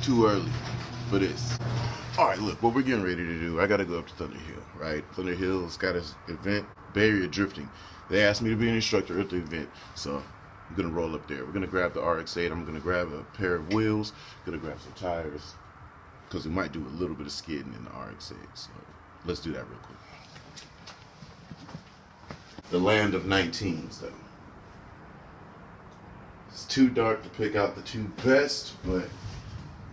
too early for this. All right, look, what we're getting ready to do, I got to go up to Thunder Hill, right? Thunder Hill's got an event, Bayarea drifting. They asked me to be an instructor at the event, so I'm going to roll up there. We're going to grab the RX8. I'm going to grab a pair of wheels, going to grab some tires, because we might do a little bit of skidding in the RX8. So let's do that real quick. The land of 19s, though. It's too dark to pick out the two best, but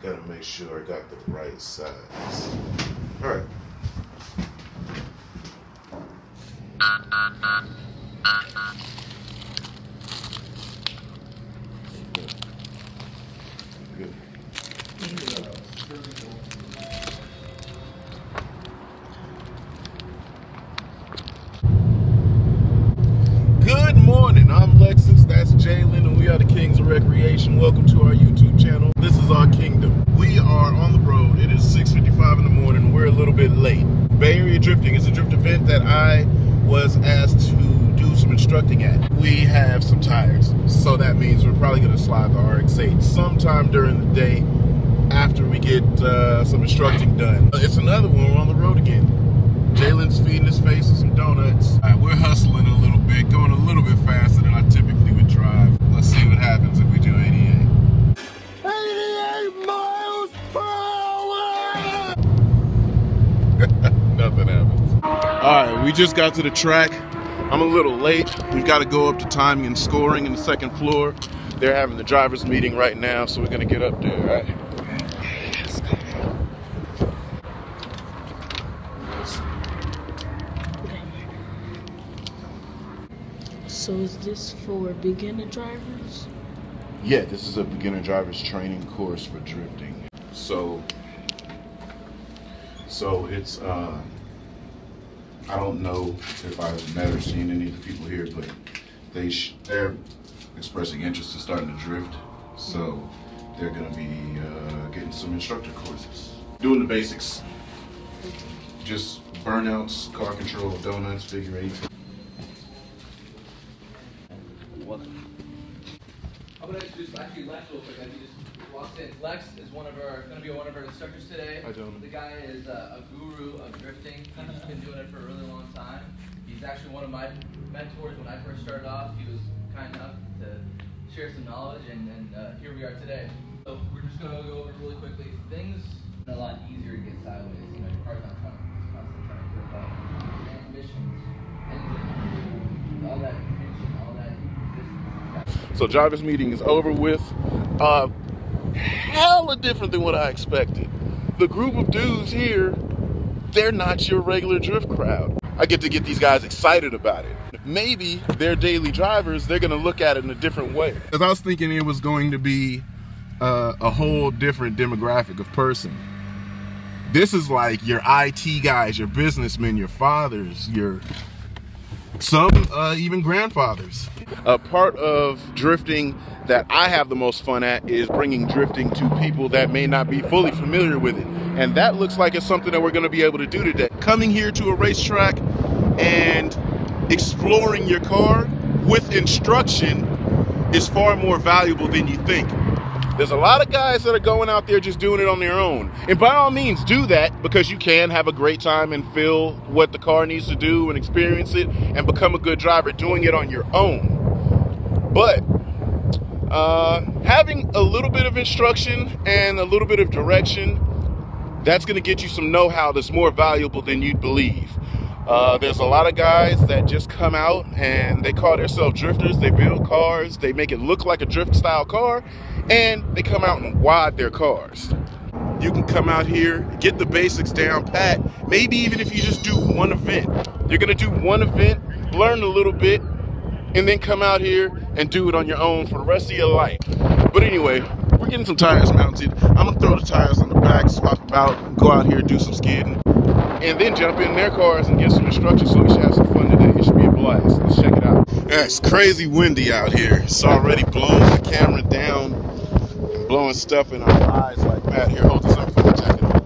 gotta make sure I got the right size. All right. Good. Good morning, I'm Lexus, that's Jalen, and we are the Kings of Recreation. Welcome to our YouTube channel. This is our kingdom. We are on the road. It is 6:55 in the morning. We're a little bit late. Bayarea drifting is a drift event that I was asked to do some instructing at. We have some tires, so that means we're probably going to slide the RX8 sometime during the day after we get some instructing done. It's another one. We're on the road again. Jalen's feeding his face with some donuts. All right, we're hustling a little bit, going a little bit faster than I typically would drive. Let's see what happens if we do 88. 88 miles per hour! Nothing happens. All right, we just got to the track. I'm a little late. We've got to go up to timing and scoring in the second floor. They're having the driver's meeting right now, so we're gonna get up there, all right? So is this for beginner drivers? Yeah, this is a beginner driver's training course for drifting. So it's I don't know if I've met or seen any of the people here, but they're expressing interest in starting to drift. So they're gonna be getting some instructor courses, doing the basics, just burnouts, car control, donuts, figure eights. I'm going to introduce actually Lex real quick. As he just walks in. Lex is going to be one of our instructors today. Hi, gentlemen. The guy is a guru of drifting. He's been doing it for a really long time. He's actually one of my mentors when I first started off. He was kind enough to share some knowledge, and here we are today. So we're just going to go over really quickly. Things are a lot easier to get sideways. You know, your car's not constantly trying to grip up. Transmissions, engine, all that tension, all that. So driver's meeting is over with. Hella different than what I expected. The group of dudes here, they're not your regular drift crowd. I get to get these guys excited about it. Maybe they're daily drivers, they're gonna look at it in a different way. Because I was thinking it was going to be a whole different demographic of person. This is like your IT guys, your businessmen, your fathers, some even grandfathers. A part of drifting that I have the most fun at is bringing drifting to people that may not be fully familiar with it. And that looks like it's something that we're going to be able to do today. Coming here to a racetrack and exploring your car with instruction is far more valuable than you think. There's a lot of guys that are going out there just doing it on their own. And by all means, do that, because you can have a great time and feel what the car needs to do and experience it and become a good driver doing it on your own. But having a little bit of instruction and a little bit of direction, that's going to get you some know-how that's more valuable than you'd believe. There's a lot of guys that just come out and they call themselves drifters. They build cars, they make it look like a drift style car, and they come out and wad their cars. You can come out here, get the basics down pat, maybe even if you just do one event. You're gonna do one event, learn a little bit, and then come out here and do it on your own for the rest of your life. But anyway, we're getting some tires mounted. I'm gonna throw the tires on the back, swap them out, go out here, do some skidding, and then jump in their cars and get some instructions. So we should have some fun today. It should be a blast. Let's check it out. Yeah, it's crazy windy out here. It's already blowing the camera down and blowing stuff in our eyes like that. Here, hold this up for me, check it out.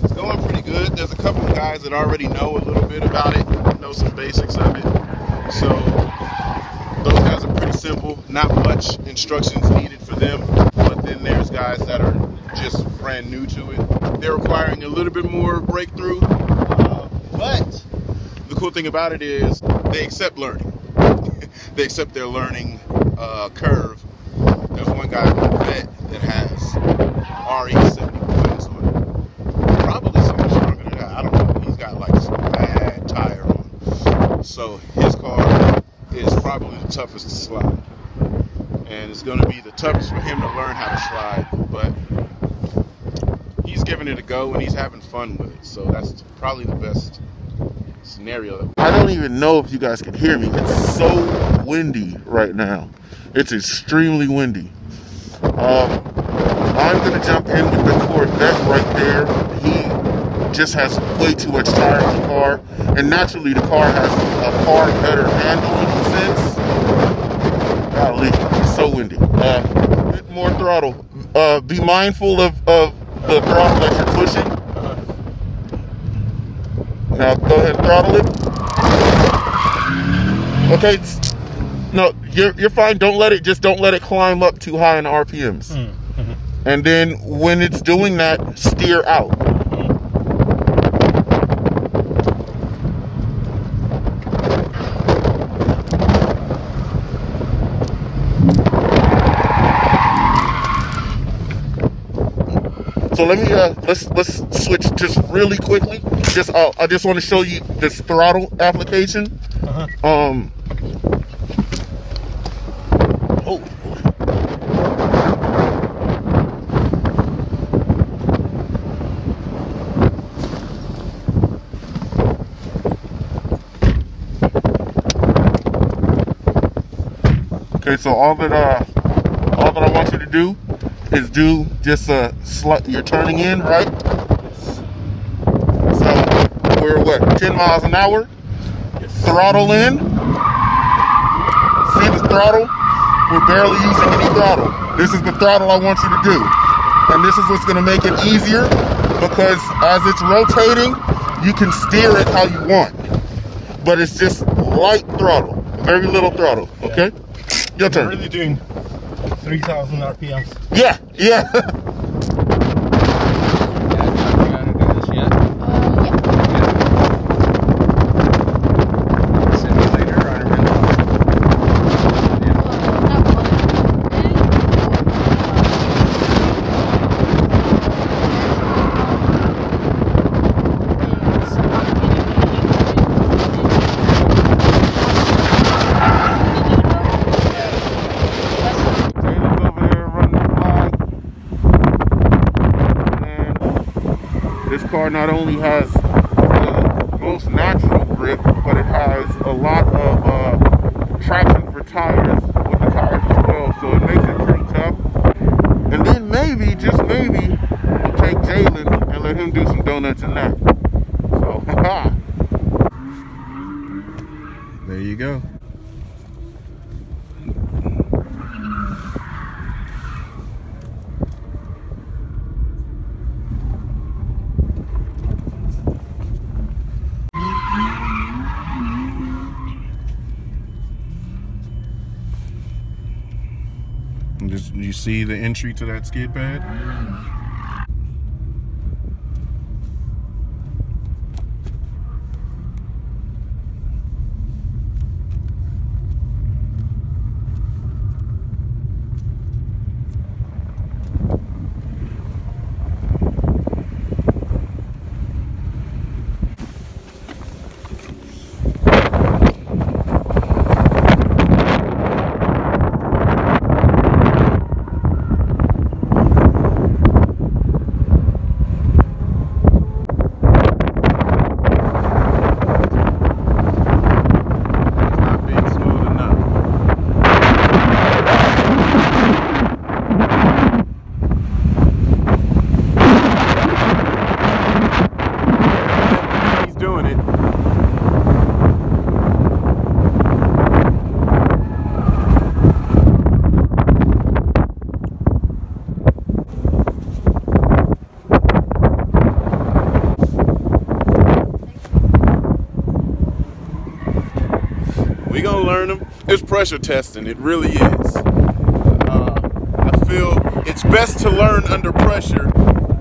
It's going pretty good. There's a couple of guys that already know a little bit about it, know some basics of it. So those guys are pretty simple. Not much instructions needed for them. But then there's guys that are just brand new to it. They're requiring a little bit more breakthrough, but the cool thing about it is they accept learning. They accept their learning curve. There's one guy on the vet that has RX8 wheels on it. Probably something stronger than that. I don't know. He's got like some bad tire on. So his car is probably the toughest to slide. And it's going to be the toughest for him to learn how to slide. But he's giving it a go and he's having fun with it. So that's probably the best scenario. I don't even know if you guys can hear me. It's so windy right now. It's extremely windy. I'm gonna jump in with the Corvette right there. He just has way too much tire on the car, and naturally the car has a far better handling sense. Golly, it's so windy. A bit more throttle. Be mindful of the throttle that you're pushing. Now go ahead and throttle it. Okay, no, you're fine. Don't let it climb up too high in RPMs. And then when it's doing that, steer out. So let me let's switch just really quickly. I just want to show you this throttle application. Oh. Okay, so all that I want you to do is do just you're turning in, right? So we're what, 10 miles an hour? Yes. Throttle in. See the throttle? We're barely using any throttle. This is the throttle I want you to do. And this is what's gonna make it easier, because as it's rotating, you can steer it how you want. But it's just light throttle, very little throttle, okay? Your turn. I'm really doing 3,000 RPMs. Yeah, yeah. This car not only has the most natural grip, but it has a lot of traction for tires with the tires as well, so it makes it pretty tough. And then maybe, just maybe, we'll take Jalen and let him do some donuts in that. So, haha. There you go. Just, you see the entry to that skid pad? We gonna learn them. It's pressure testing, it really is. I feel it's best to learn under pressure.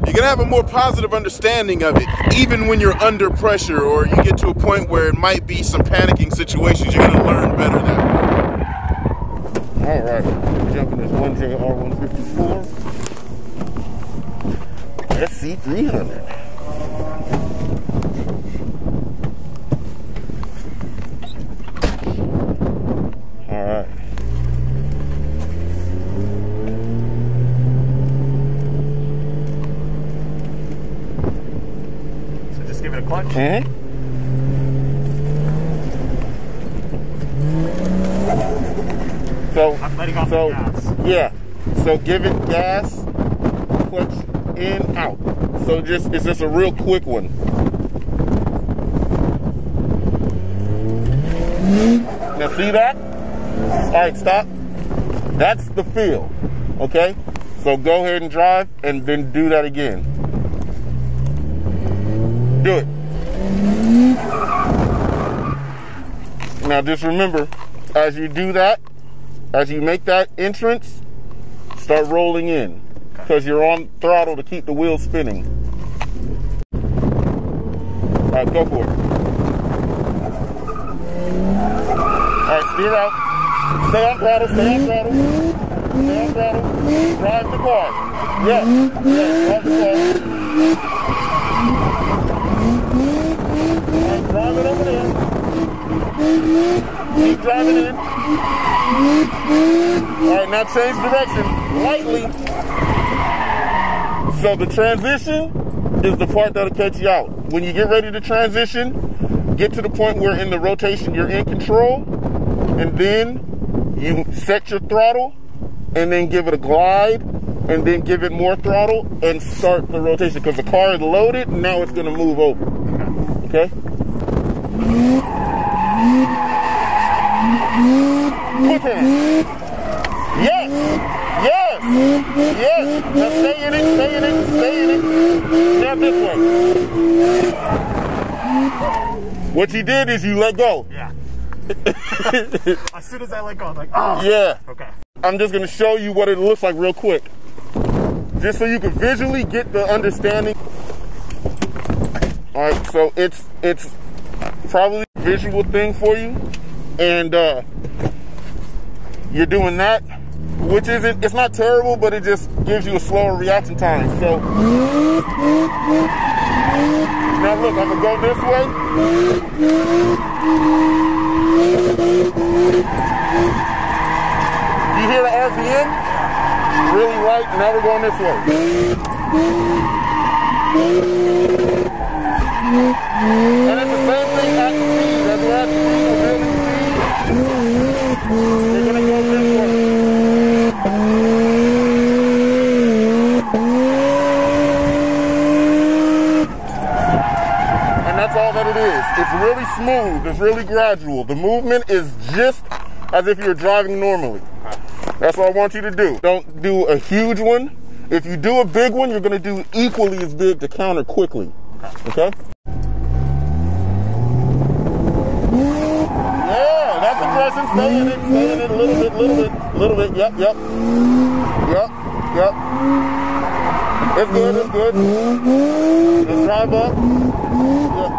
You're gonna have a more positive understanding of it, even when you're under pressure or you get to a point where it might be some panicking situations. You're gonna learn better that way. All right, jumping this 1JR154 SC300. All right. Give it a clutch. So I'm letting off the gas. Yeah. So give it gas, clutch in, out. So it's just a real quick one. Now see that? All right, stop. That's the feel. Okay. So go ahead and drive, and then do that again. Do it. Now just remember, as you do that, as you make that entrance, start rolling in, because you're on throttle to keep the wheels spinning. All right, go for it. All right, steer out. Stay on throttle, stay on throttle. Stay on throttle. Drive the car. Yeah, drive the car. Drive it over there. Keep driving in. Alright, now change direction lightly. So the transition is the part that'll catch you out. When you get ready to transition, get to the point where in the rotation you're in control, and then you set your throttle, and then give it a glide, and then give it more throttle, and start the rotation, because the car is loaded, and now it's going to move over. Okay? Quick hand. Yes! Yes! Yes! Now stay in it, stay in it, stay in it. Now this way. What you did is you let go. Yeah. As soon as I let go, I'm like, oh! Yeah. Okay. I'm just going to show you what it looks like real quick. Just so you can visually get the understanding. Alright, so it's probably a visual thing for you. And you're doing that, which it's not terrible, but it just gives you a slower reaction time. So now look, I'm gonna go this way. You hear the RPM? Really light, and now we're going this way. And it's the same thing at speed. As we're at speed, we're building speed. You're gonna go this way. And that's all that it is. It's really smooth. It's really gradual. The movement is just as if you're driving normally. That's what I want you to do. Don't do a huge one. If you do a big one, you're gonna do equally as big to counter quickly. Okay? Yeah, that's aggression. Stay in it, a little bit. Yep. It's good. Just drive up. Yep.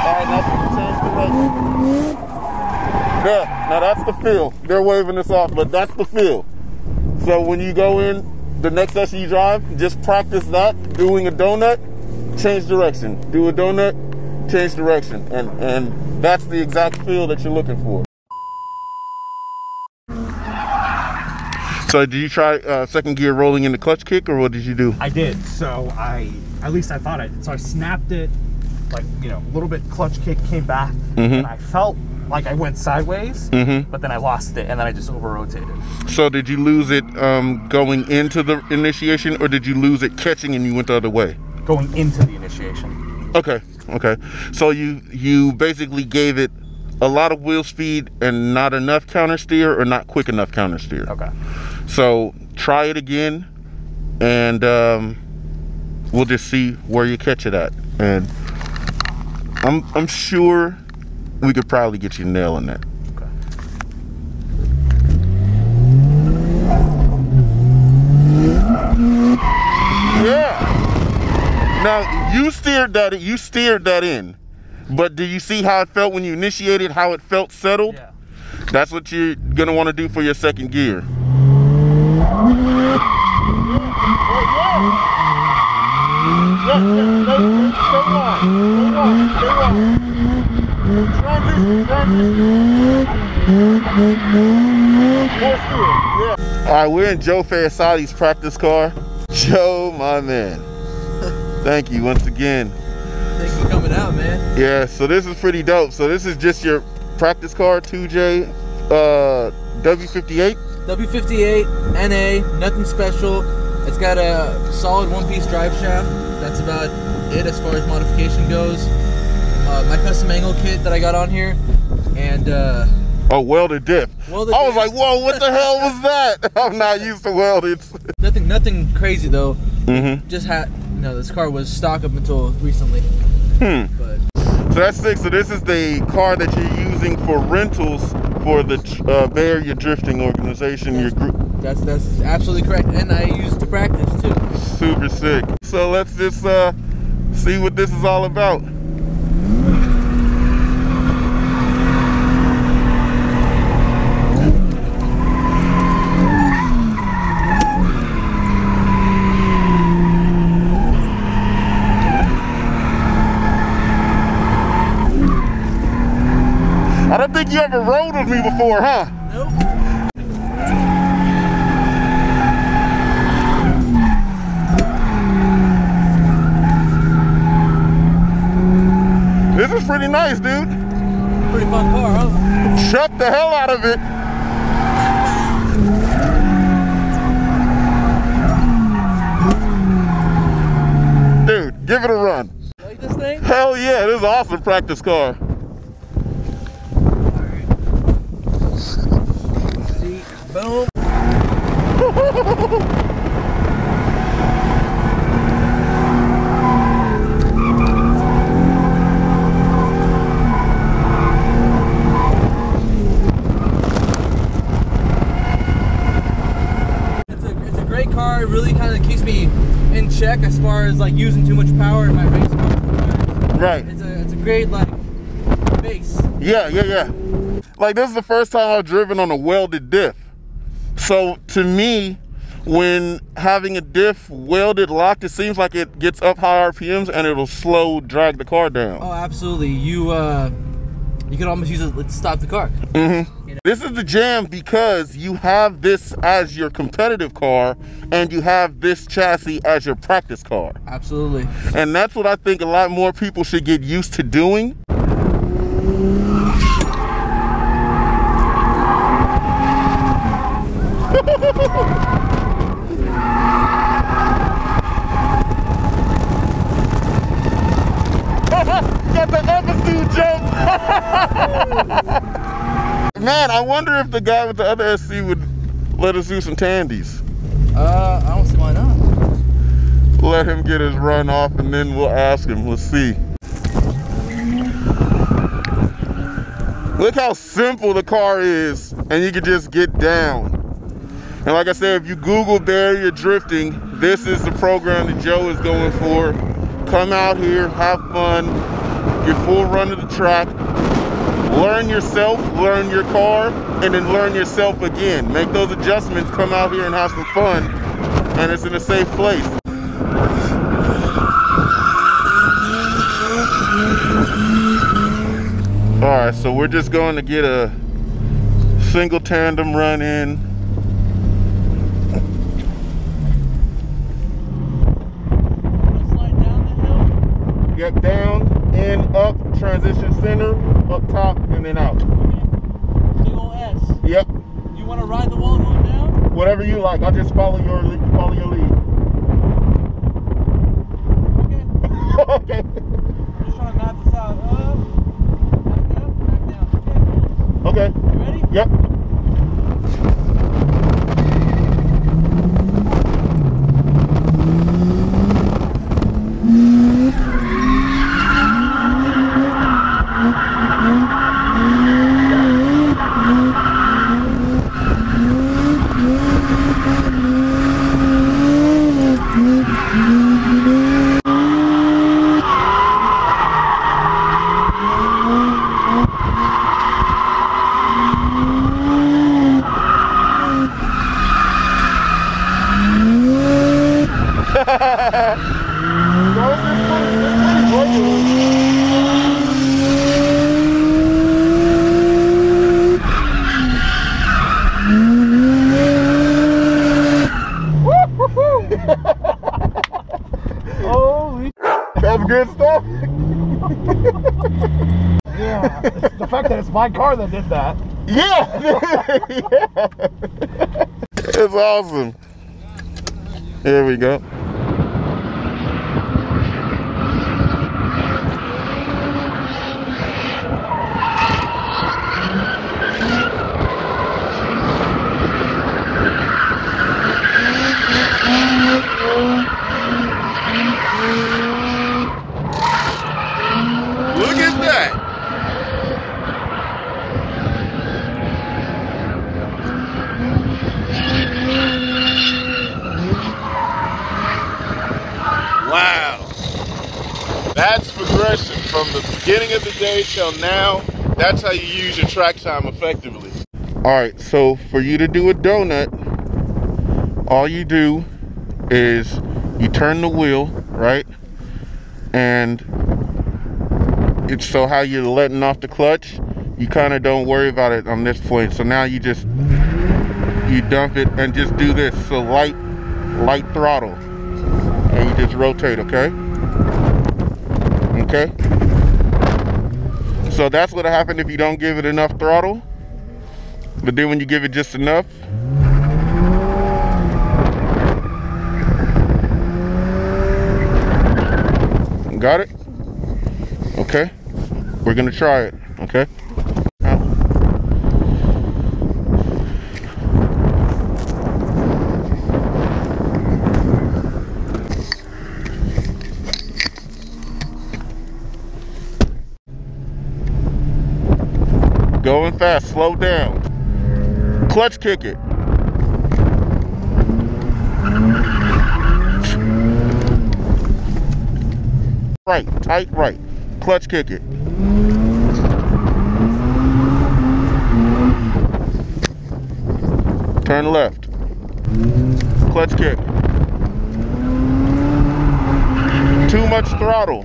Alright, now change direction. Yeah, now that's the feel. They're waving this off, but that's the feel. So when you go in, the next session you drive, just practice that, doing a donut, change direction. Do a donut, change direction. And that's the exact feel that you're looking for. So did you try second gear rolling in the clutch kick, or what did you do? I did. So at least I thought I did. So I snapped it, like, a little bit clutch kick, came back, and I felt like I went sideways, but then I lost it, and then I just over-rotated. So did you lose it going into the initiation, or did you lose it catching and you went the other way? Going into the initiation. Okay. So you basically gave it a lot of wheel speed and not enough counter steer, or not quick enough counter steer. Okay. So try it again, and we'll just see where you catch it at. And I'm sure we could probably get you nailing that. Okay. Yeah. Now you steered that in, but do you see how it felt when you initiated? How it felt settled? Yeah. That's what you're gonna want to do for your second gear. All right, we're in Joe Faisati's practice car. Joe, my man. Thank you once again. Thanks for coming out, man. Yeah, so this is pretty dope. So this is just your practice car, 2J W58? W58, NA, nothing special. It's got a solid one-piece drive shaft. That's about it as far as modification goes. My custom angle kit that I got on here, and oh, welded diff. I was like, whoa, what the hell was that? I'm not used to welded. Nothing crazy though. Mm-hmm. Just had, this car was stock up until recently. But so that's sick. So this is the car that you're using for rentals for the Bayarea drifting organization, your group. That's absolutely correct, and I use it to practice too. Super sick. So let's just see what this is all about. I don't think you ever rode with me before, huh? Nope. This is pretty nice, dude. Pretty fun car, huh? Chuck the hell out of it. Dude, give it a run. You like this thing? Hell yeah, this is an awesome practice car. Boom. It's a great car. It really kind of keeps me in check as far as like using too much power in my race cars. Right. It's a great like base. Yeah. Like this is the first time I've driven on a welded diff. So to me, when having a diff welded locked, it seems like it gets up high RPMs and it'll drag the car down. Oh, absolutely. You could almost use it to stop the car. Mm-hmm. You know? This is the jam because you have this as your competitive car and you have this chassis as your practice car. Absolutely. And that's what I think a lot more people should get used to doing. Got the episode jump. Man, I wonder if the guy with the other SC would let us do some tandies. I don't see why not. Let him get his run off and then we'll ask him. Let's see. Look how simple the car is and you can just get down. And like I said, if you Google Bayarea drifting, this is the program that Joe is going for. Come out here, have fun, get full run of the track, learn yourself, learn your car, and then learn yourself again. Make those adjustments, come out here and have some fun, and it's in a safe place. All right, so we're just going to get a single tandem run in. Get down, in, up, transition center, up top, and then out. Okay. Big ol' S. Yep. You want to ride the wall going down? Whatever you like. I'll just follow your lead. Okay. Okay. I'm just trying to map this out. Up, back up, back down. Okay, cool. Okay. You ready? Yep. Mm-hmm. the fact that it's my car that did that. Yeah. Yeah. It's awesome. There we go. Look at that. Wow. That's progression from the beginning of the day till now. That's how you use your track time effectively. All right, so for you to do a donut, all you do is you turn the wheel, right? And it's so how you're letting off the clutch, you kind of don't worry about it on this point. So now you dump it and just do this. So light throttle, and you just rotate, okay? Okay? So that's what'll happen if you don't give it enough throttle. But then when you give it just enough, got it? Okay. We're gonna try it, okay? Going fast, slow down. Clutch kick it. Right, tight right. Clutch kick it. Turn left. Clutch kick. Too much throttle.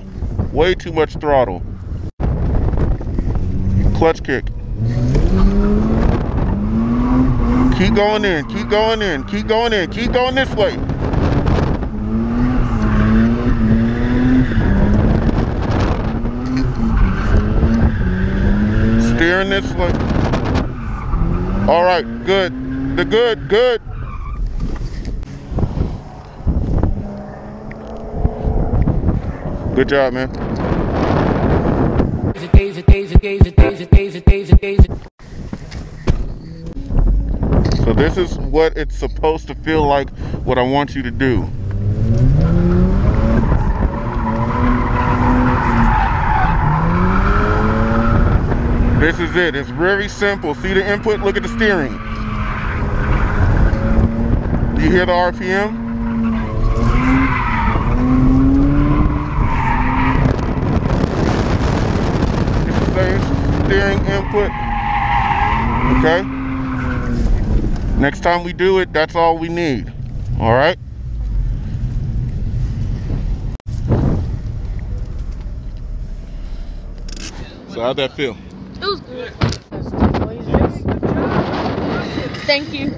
Way too much throttle. Clutch kick. Keep going in, keep going in, keep going in, keep going this way. Steering this way. All right, good. Good. Good job, man. So this is what it's supposed to feel like, what I want you to do. This is it. It's very simple. See the input? Look at the steering. Do you hear the RPM? It's the same steering input. Okay? Next time we do it, that's all we need. All right? So how'd that feel? It was good. Thank you. To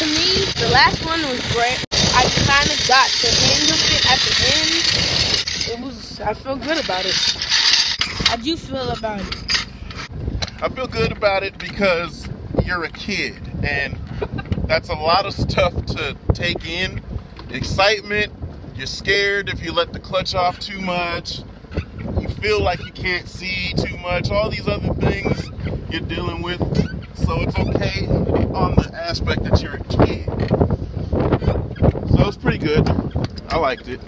me, the last one was great. I kind of got the hang of it at the end. I feel good about it. How do you feel about it? I feel good about it because you're a kid, and that's a lot of stuff to take in. Excitement, you're scared if you let the clutch off too much, you feel like you can't see too much, all these other things you're dealing with. So it's okay on the aspect that you're a kid. So it's pretty good. I liked it.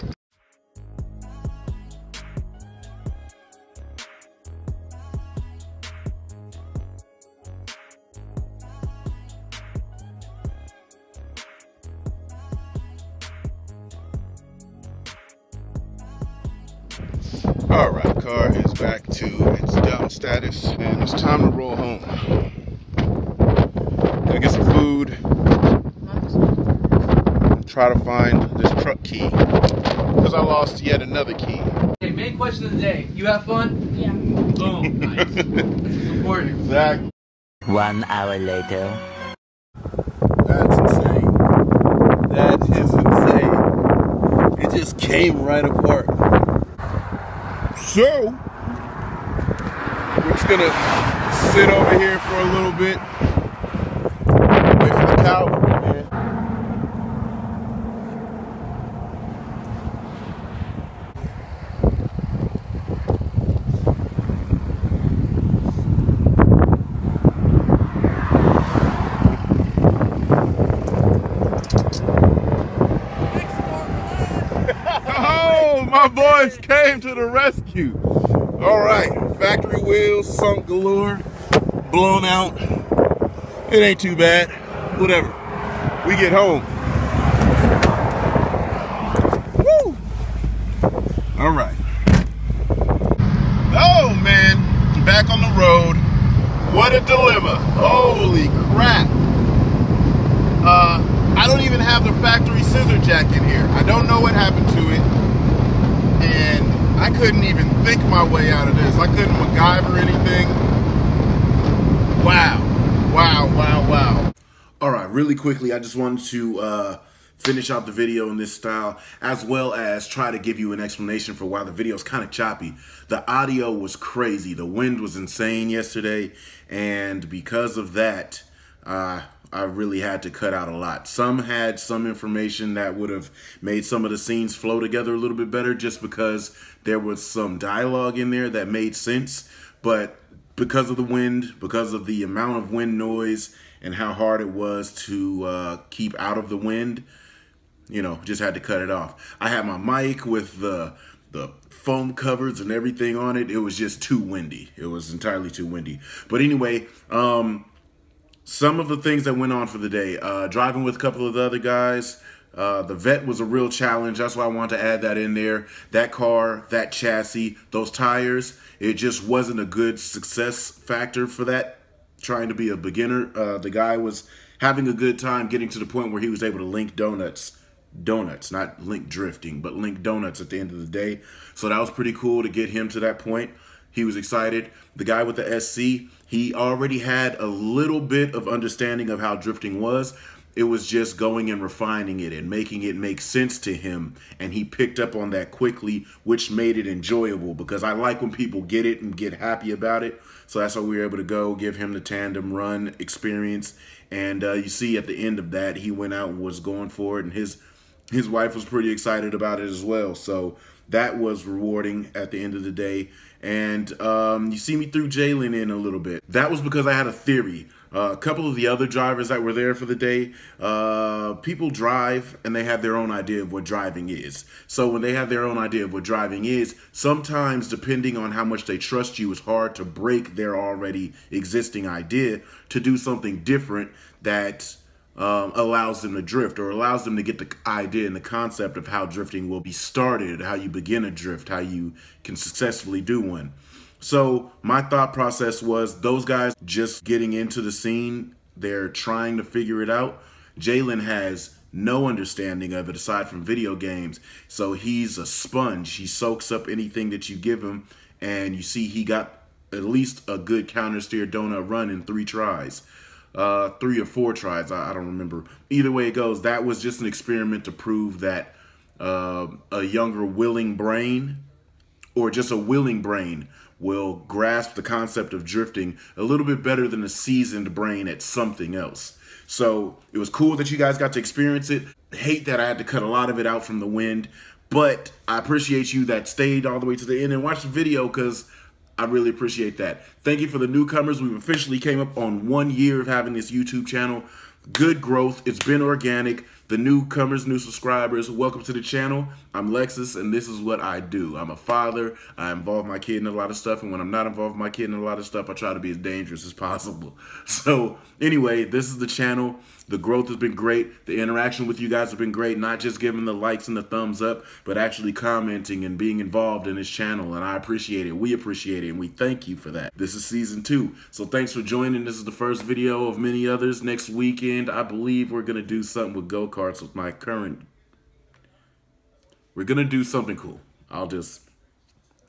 Alright, car is back to its dumb status, and it's time to roll home. Gotta get some food and try to find this truck key, because I lost yet another key. Okay, main question of the day. You have fun? Yeah. Boom. Nice. It's important. Exactly. 1 hour later. That's insane. That is insane. It just came right apart. So, we're just gonna sit over here for a little bit. Wait for the cavalry, man. Oh, my boys came to the rescue. All right, factory wheels, sunk galore, blown out. It ain't too bad, whatever. We get home. Woo! All right. Oh man, back on the road. What a dilemma. Holy crap. I don't even have the factory scissor jack in here. I don't know what happened to it. And I couldn't even think my way out of this. I couldn't MacGyver anything. Wow. Wow, wow, wow. All right, really quickly, I just wanted to finish out the video in this style, as well as try to give you an explanation for why the video is kind of choppy. The audio was crazy. The wind was insane yesterday, and because of that, I really had to cut out a lot. Some had some information that would have made some of the scenes flow together a little bit better just because there was some dialogue in there that made sense. But because of the wind, because of the amount of wind noise and how hard it was to keep out of the wind, you know, just had to cut it off. I had my mic with the foam covers and everything on it. It was just too windy. It was entirely too windy. But anyway, some of the things that went on for the day, driving with a couple of the other guys, the vet was a real challenge. That's why I wanted to add that in there. That car, that chassis, those tires, it just wasn't a good success factor for that. Trying to be a beginner, the guy was having a good time getting to the point where he was able to link donuts, not link drifting, but link donuts at the end of the day. So that was pretty cool to get him to that point. He was excited. The guy with the SC, he already had a little bit of understanding of how drifting was. It was just going and refining it and making it make sense to him. And he picked up on that quickly, which made it enjoyable because I like when people get it and get happy about it. So that's why we were able to go give him the tandem run experience. And you see at the end of that, he went out and was going for it. And his wife was pretty excited about it as well. So that was rewarding at the end of the day. And you see me threw Jalen in a little bit. That was because I had a theory. A couple of the other drivers that were there for the day, people drive and they have their own idea of what driving is. So when they have their own idea of what driving is, sometimes depending on how much they trust you, it's hard to break their already existing idea to do something different that allows them to drift or allows them to get the idea and the concept of how drifting will be started, how you begin a drift, how you can successfully do one. So my thought process was those guys just getting into the scene, they're trying to figure it out. Jalen has no understanding of it aside from video games. So he's a sponge. He soaks up anything that you give him. And you see he got at least a good counter steer donut run in 3 tries. 3 or 4 tries, I don't remember. Either way it goes, that was just an experiment to prove that a younger willing brain or just a willing brain will grasp the concept of drifting a little bit better than a seasoned brain at something else. So it was cool that you guys got to experience it. Hate that I had to cut a lot of it out from the wind, but I appreciate you that stayed all the way to the end and watched the video because I really appreciate that. Thank you for the newcomers. We've officially came up on 1 year of having this YouTube channel. Good growth. It's been organic. The newcomers, new subscribers, welcome to the channel. I'm Lexus, and this is what I do. I'm a father. I involve my kid in a lot of stuff, and when I'm not involved with my kid in a lot of stuff, I try to be as dangerous as possible. So anyway, this is the channel. The growth has been great. The interaction with you guys has been great, not just giving the likes and the thumbs up, but actually commenting and being involved in this channel, and I appreciate it. We appreciate it, and we thank you for that. This is season 2, so thanks for joining. This is the first video of many others. Next weekend, I believe we're going to do something with go-karts with my current... We're going to do something cool. I'll just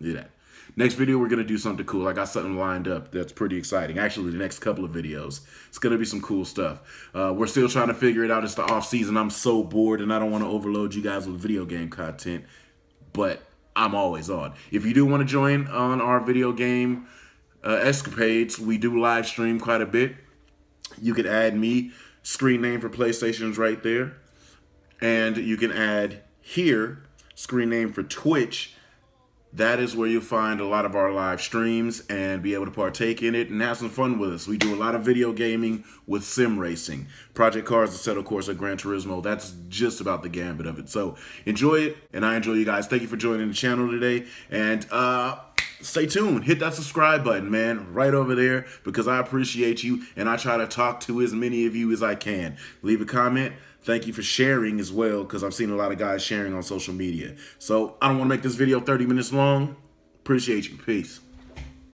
do that. Next video, we're going to do something cool. I got something lined up that's pretty exciting. Actually, the next couple of videos, it's going to be some cool stuff. We're still trying to figure it out. It's the off season. I'm so bored, and I don't want to overload you guys with video game content. But I'm always on. If you do want to join on our video game escapades, we do live stream quite a bit. You can add me, screen name for PlayStation's right there. And you can add here, screen name for Twitch. That is where you'll find a lot of our live streams and be able to partake in it and have some fun with us. We do a lot of video gaming with sim racing. Project Cars, the Settle Course of Gran Turismo. That's just about the gambit of it. So enjoy it, and I enjoy you guys. Thank you for joining the channel today. And stay tuned. Hit that subscribe button, man, right over there, because I appreciate you, and I try to talk to as many of you as I can. Leave a comment. Thank you for sharing as well, because I've seen a lot of guys sharing on social media. So I don't want to make this video 30 minutes long. Appreciate you. Peace.